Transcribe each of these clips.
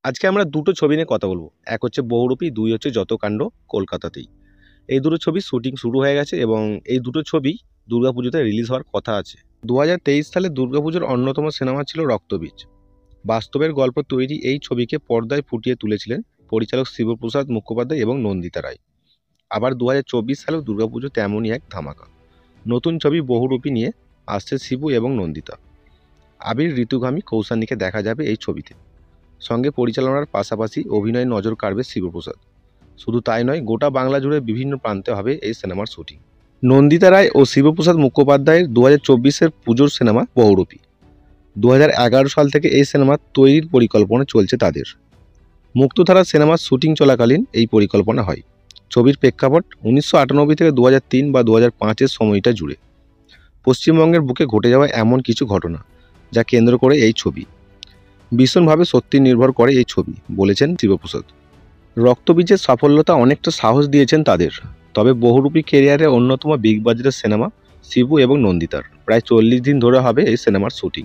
আজকে আমরা দুটো ছবি নিয়ে কথা বলবো। এক হচ্ছে বহুরূপী, দুই হচ্ছে যত কাণ্ড কলকাতাতেই। এই দুটো ছবির শুটিং শুরু হয়ে গেছে এবং এই দুটো ছবি দুর্গাপুজোতে রিলিজ হওয়ার কথা আছে। 2023 সালে দুর্গাপুজোর অন্যতম সিনেমা ছিল রক্তবীজ। বাস্তবের গল্প তৈরি এই ছবিকে পর্দায় ফুটিয়ে তুলেছিলেন পরিচালক শিবপ্রসাদ মুখোপাধ্যায় এবং নন্দিতা রায়। আবার 2024 সালেও দুর্গাপুজো তেমনই এক ধামাকা। নতুন ছবি বহুরূপী নিয়ে আসছে শিবু এবং নন্দিতা। আবির, ঋতুগামী, কৌশানীকে দেখা যাবে এই ছবিতে। সঙ্গে পরিচালনার পাশাপাশি অভিনয়ে নজর কাড়বে শিবপ্রসাদ। শুধু তাই নয়, গোটা বাংলা জুড়ে বিভিন্ন প্রান্তে হবে এই সিনেমার শুটিং। নন্দিতা রায় ও শিবপ্রসাদ মুখোপাধ্যায়ের 2024-এর পুজোর সিনেমা বহুরূপী। 2011 সাল থেকে এই সিনেমা তৈরির পরিকল্পনা চলছে তাদের। মুক্তধারা সিনেমার শুটিং চলাকালীন এই পরিকল্পনা হয়। ছবির প্রেক্ষাপট 1998 থেকে 2003 বা 2005-এর সময়টা জুড়ে পশ্চিমবঙ্গের বুকে ঘটে যাওয়া এমন কিছু ঘটনা যা কেন্দ্র করে এই ছবি। ভীষণভাবে সত্যি নির্ভর করে এই ছবি, বলেছেন শিবপ্রসাদ। রক্তবীজের সাফল্যতা অনেকটা সাহস দিয়েছেন তাদের। তবে বহুরূপী কেরিয়ারের অন্যতম বিগ বাজেটের সিনেমা শিবু এবং নন্দিতার প্রায় 40 দিন ধরে হবে এই সিনেমার শুটিং।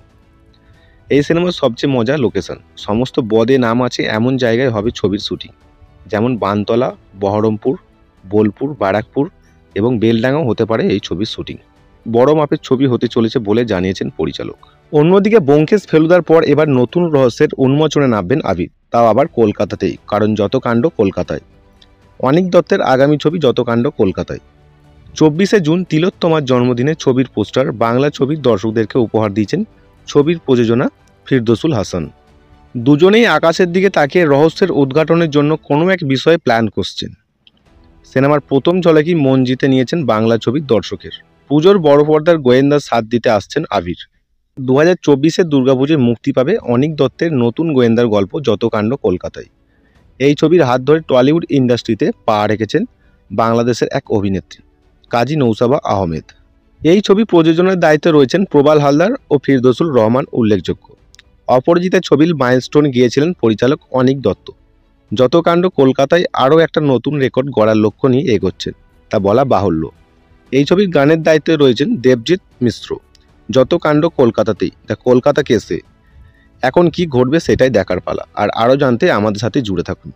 এই সিনেমার সবচেয়ে মজা লোকেশন। সমস্ত বদে নাম আছে এমন জায়গায় হবে ছবির শুটিং, যেমন বানতলা, বহরমপুর, বোলপুর, বারাকপুর এবং বেলডাঙ্গাও হতে পারে এই ছবির শুটিং। বড় মাপের ছবি হতে চলেছে বলে জানিয়েছেন পরিচালক। অন্যদিকে ব্যোমকেশ ফেলুদার পর এবার নতুন রহস্যের উন্মোচনে নামবেন আবির, তাও আবার কলকাতাতেই, কারণ যত কাণ্ড কলকাতায়। অনিক দত্তের আগামী ছবি যত কাণ্ড কলকাতায়। 24শে জুন তিলোত্তমার জন্মদিনে ছবির পোস্টার বাংলা ছবির দর্শকদেরকে উপহার দিয়েছেন ছবির প্রযোজনা ফিরদৌসুল হাসান। দুজনেই আকাশের দিকে তাকিয়ে রহস্যের উদ্ঘাটনের জন্য কোনো এক বিষয়ে প্ল্যান করছেন। সিনেমার প্রথম ঝলকেই মন জিতে নিয়েছেন বাংলা ছবির দর্শকের। পুজোর বড় পর্দার গোয়েন্দার সাথ দিতে আসছেন আবির। 2024-এর দুর্গাপুজোয় মুক্তি পাবে অনিক দত্তের নতুন গোয়েন্দার গল্প যত কাণ্ড কলকাতায়। এই ছবির হাত ধরে টলিউড ইন্ডাস্ট্রিতে পা রেখেছেন বাংলাদেশের এক অভিনেত্রী কাজী নৌসাবা আহমেদ। এই ছবি প্রযোজনার দায়িত্বে রয়েছেন প্রবাল হালদার ও ফিরদৌসুল রহমান। উল্লেখযোগ্য, অপরাজিতা ছবির মাইলস্টোন গিয়েছিলেন পরিচালক অনিক দত্ত। যত কাণ্ড কলকাতায় আরও একটা নতুন রেকর্ড গড়ার লক্ষ্য নিয়ে এগোচ্ছেন, তা বলা বাহুল্য। এই ছবির গানের দায়িত্বে রয়েছেন দেবজিৎ মিশ্র। যত কাণ্ড কলকাতাতেই, দ্য কলকাতা কেসে এখন কি ঘটবে সেটাই দেখার পালা। আর আরও জানতে আমাদের সাথে জুড়ে থাকুন।